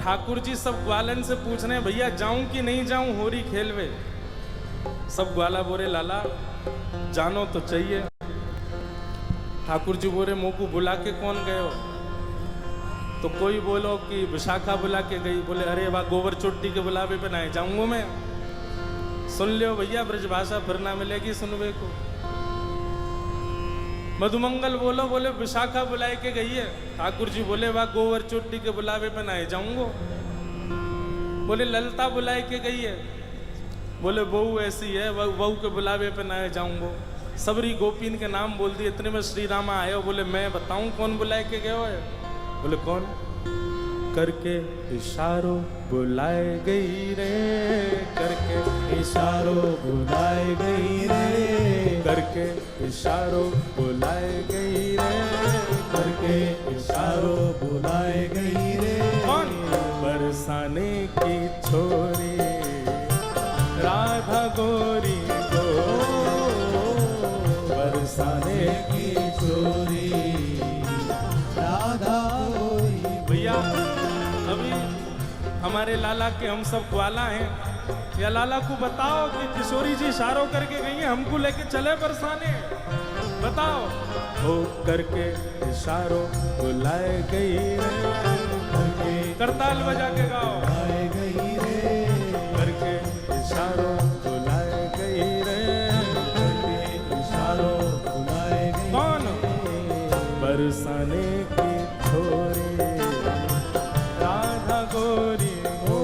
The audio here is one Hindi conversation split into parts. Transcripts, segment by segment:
ठाकुर जी सब ग्वालन से पूछ रहे हैं भैया जाऊं कि नहीं जाऊं होरी खेलवे। सब ग्वाला बोरे लाला जानो तो चाहिए। ठाकुर जी बोरे मुंह को बुला के कौन गए हो? तो कोई बोलो कि विशाखा बुला के गई। बोले अरे वाह गोबर चोटी के बुलावे पे ना जाऊंगा मैं। सुन लियो भैया ब्रजभाषा फिर ना मिलेगी सुनवे को। मधुमंगल बोलो बोले विशाखा बुलाए के गई है। ठाकुर जी बोले वाह गोवर चोटी के बुलावे पे ना जाऊंगा। बोले ललता बुलाए के गई है। बोले बहू ऐसी है बहू के बुलावे पे ना जाऊंगा। सबरी गोपीन के नाम बोल दिए। इतने में श्री रामा आए। बोले मैं बताऊं कौन बुलाए के गए हो? बोले कौन? करके इशारों बुलाए गई रे, करके इशारों बुलाए गई रे, करके इशारों बुलाए गई रे, करके इशारों बुलाए गई रे। कौन? बरसाने की छोरी राधा गोरी को, बरसाने की छोरी राधा गोरी। भैया अभी हमारे लाला के हम सब ग्वाला हैं। या लाला को बताओ कि किशोरी जी इशारों करके गई हैं हमको लेके चले बरसाने। बताओ। हो करके इशारों बुलाए गई रे, करताल बजा के गाओ। बुलाए गई रे, करके इशारों बुलाए गई रे, करके इशारों बुलाए गई। कौन? बरसाने की छोरी राधा गोरी हो,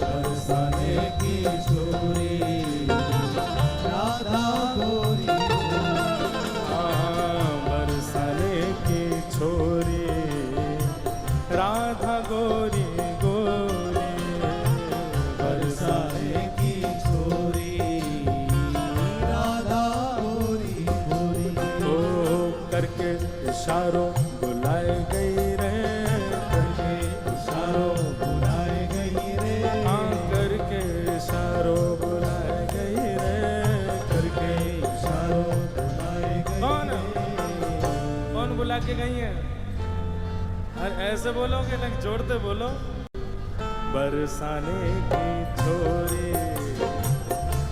बरसाने की छोरी राधा गोरी। बरसाने की छोरी राधा गोरी गोरी, बरसाने की छोरी राधा गोरी गोरी। ओ करके इशारों बुलाए गई रे, करके इशारों बुलाए गई रे, हाँ करके इशारों बुलाए गई रे, करके इशारों बुलाए गई। कौन? कौन बुला के गई है? अरे ऐसे बोलोगे ना जोड़ते बोलो। बरसाने की छोरी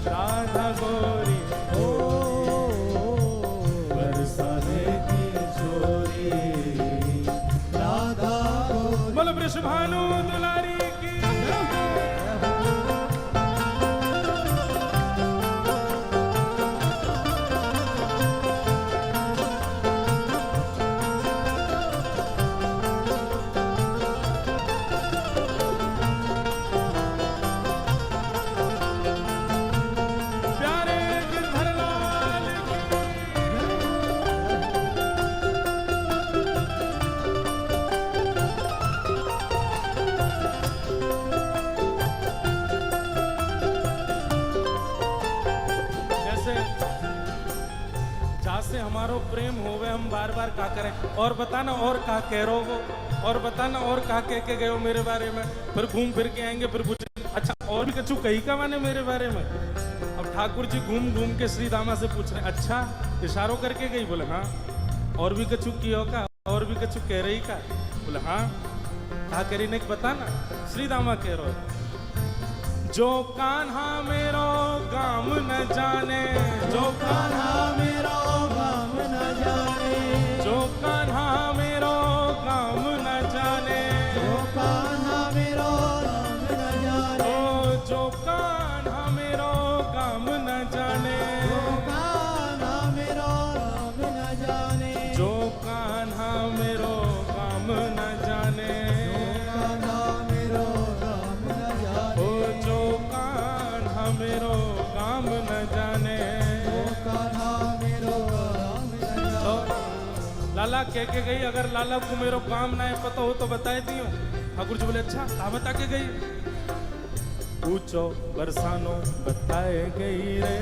राधा गोरी ओ बरसाने की छोरी राधा गोरी। बोलो वृषभानु दुलारी की। प्यारे गिरधरलाल जैसे जासे हमारो प्रेम होवे हम बार बार का करें। और बताना और का कह रहो हो, और बताना और का कह के गए हो मेरे बारे में। फिर घूम फिर के आएंगे फिर पूछे अच्छा और भी कछु कही का माने मेरे बारे में। अब ठाकुर जी घूम घूम के श्री दामा से पूछ रहे अच्छा इशारों करके गई? बोले हाँ। और भी कछु कियो का? और भी कछु कह रही का? बोले हाँ। कहा करी ने बताना। श्री दामा कह रहे जो कान्हा मेरो गाम न जाने, जो कान्हा मेरो गाम न जाने, जो कान्हा मेरो गाम न जाने, जो कान्हा मेरो गाम न जाने, ओ जो कान्हा मेरो गाम न जाने, जो कान्हा मेरो गाम न जाने, जो कान्हा मेरो गाम न जाने, कान्हा मेरो गाम न जाने, ओ जो कान्हा मेरो गाम न जाने। जो कान्हा मेरो गाम न जाने। लाला कह के गई अगर लाला को मेरो काम ना है पता हो तो बताए दियो। ठाकुर जी बोले अच्छा कहा बता के गई? पूछो बरसानो बताए गई रे,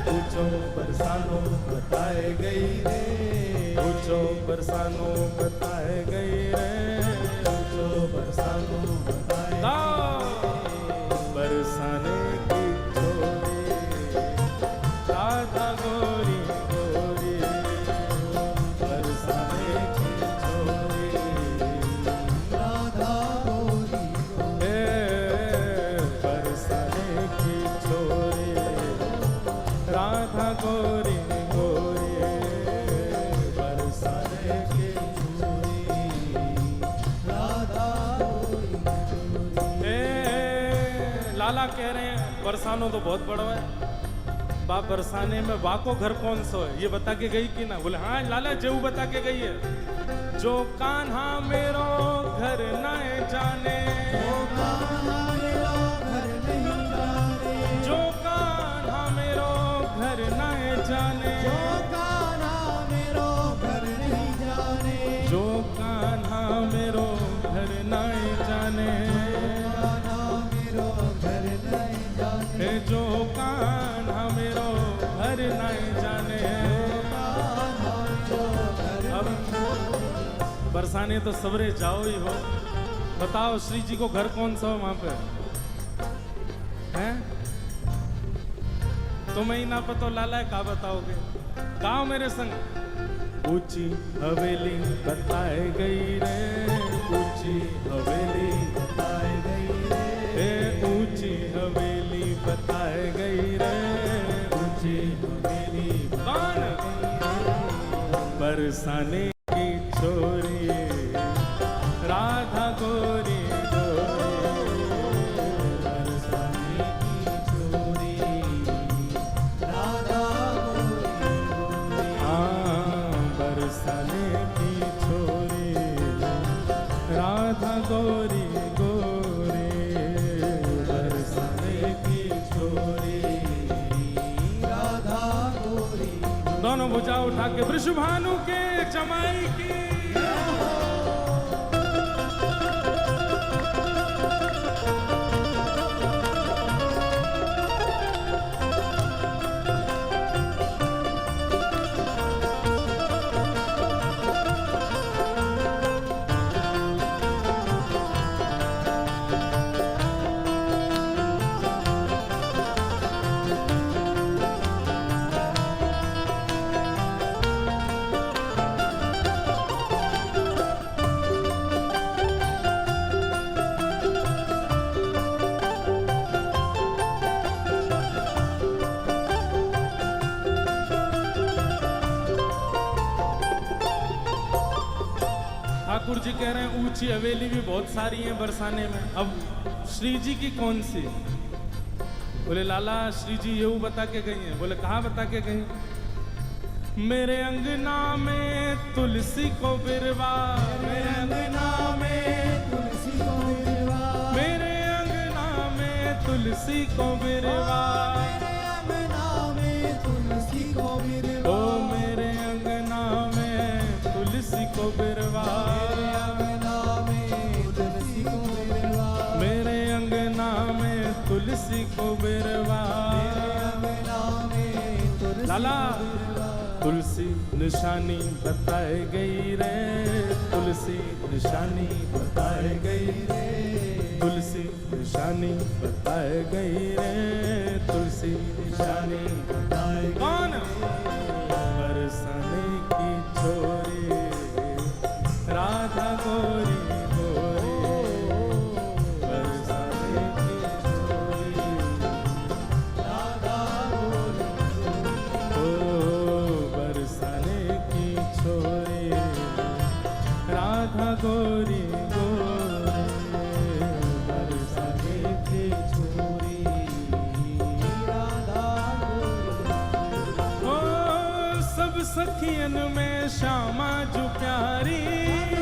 पूछो बरसानो बताए गई रे, पूछो बरसानो बताए गई रे, पूछो बरसानो बताए बरसाने की छोरी राधा गोरी गोरी, बरसाने की छोरी राधा लाला कह रहे हैं बरसानो तो बहुत बड़ा है, बा बरसाने में बा को घर कौन सा है ये बता के गई कि ना? बोले हाँ लाला जेऊ बता के गई है। जो कान्हा मेरो घर न जाने, जो कान्हा मेरो घर नहीं जाने, जो कान्हा मेरो घर न जाने, जो कान्हा मेरो घर नहीं जाने, जो कान्हा मेरो घर न जाने, कान्हा मेरो घर नहीं जाने, हे जो कान्हा मेरो घर न जाने। कान्हा मेरो घर अब बरसाने तो सवरे जाओ ही हो, बताओ श्री जी को घर कौन सा हो वहां पे हैं? तुम्हें ही ना पता लाला का बताओगे? गाओ मेरे संग। ऊंची हवेली बताए गई रे, ऊंची हवेली बताए गई रे, ए ऊंची हवेली बताए गई रे, ऊंची हवेली कौन? बरसाने की छोरी राधा गोरी गोरी, बरसाने की छोरी राधा गोरी गोरी, हाँ बरसाने की छोरी राधा गोरी गोरी, बरसाने की छोरी राधा गोरी गोरी। दोनों भुजा उठा के वृषभानु के जमाई की। ठाकुर जी कह रहे हैं ऊंची हवेली भी बहुत सारी हैं बरसाने में, अब श्री जी की कौन सी? बोले लाला श्री जी ये बता के गई हैं। बोले कहाँ बता के गई? मेरे अंगना में तुलसी को बिरवा, मेरे अंगना में तुलसी को बिरवा, मेरे अंगना में तुलसी को बिरवा, मेरे अंगना में तुलसी को बिरवा, ओ मेरे अंगना में तुलसी को बिरवा, मेरे अंगना में तुलसी को बिरवा, मेरे अंगना में तुलसी को बिरवा। मेरे अंगना में तुलसी लाला को बिरवा, तुलसी निशानी बताए गई रे, तुलसी निशानी बताए गई रे, तुलसी निशानी बताए गई रे, तुलसी निशानी बताए गई। कौन? बरसाने की छोरी राधा गोरी गोरी, बरसाने की छोरी राधा गोरी ओ बरसाने की छोरी राधा गोरी गोरी, बरसाने की छोरी राधा गोरी। ओ सब सखियन में श्यामा जो प्यारी,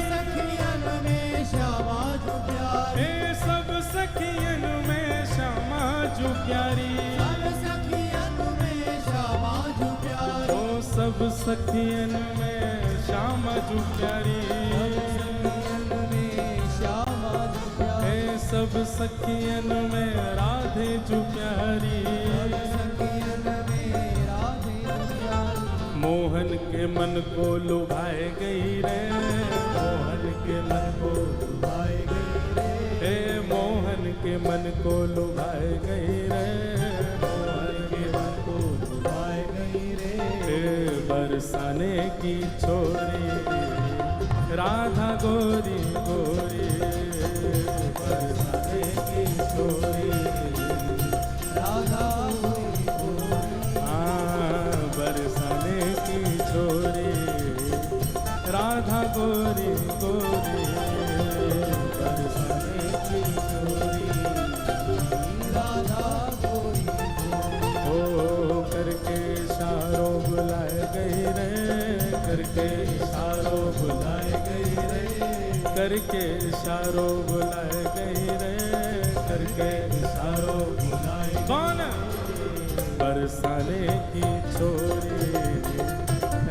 सखियन में श्यामा जो प्यारी, ए सब सखियन में श्यामा जो प्यारी, सब सखियन में श्यामा जो प्यारी, ओ सब सखियन में श्यामा जो प्यारी, सखियन में श्यामा जो प्यारी, ए सब सखियन में राधे जो प्यारी, सखियन में राधे जो प्यारी, मोहन के मन को लुभाए गई रे, मोहन के मन को लुभाए गई रे, हे मोहन के मन को लुभाए गई रे, मोहन के मन को लुभाए गई रे, हे बरसाने की छोरी राधा गोरी गोरी, बरसाने की छोरी राधा गोरी गोरी, हाँ बरसाने की छोरी राधा गोरी गोरी, बरसाने की छोरी राधा इशारों बुलाए गई रे, करके इशारों बुलाए। कौन? बरसाने की छोरी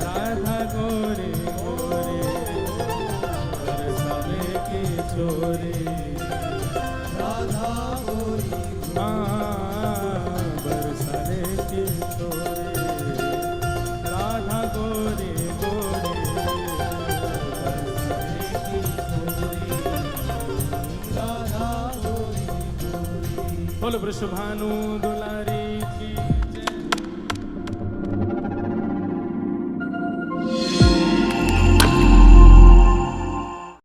राधा गोरी गोरी, बरसाने की छोरी राधा गोरी बरसाने की छोरी राधा गोरी गोरी, बरसाने की छोरी राधा गोरी गोरी। बोल वृषभानु दुलारी की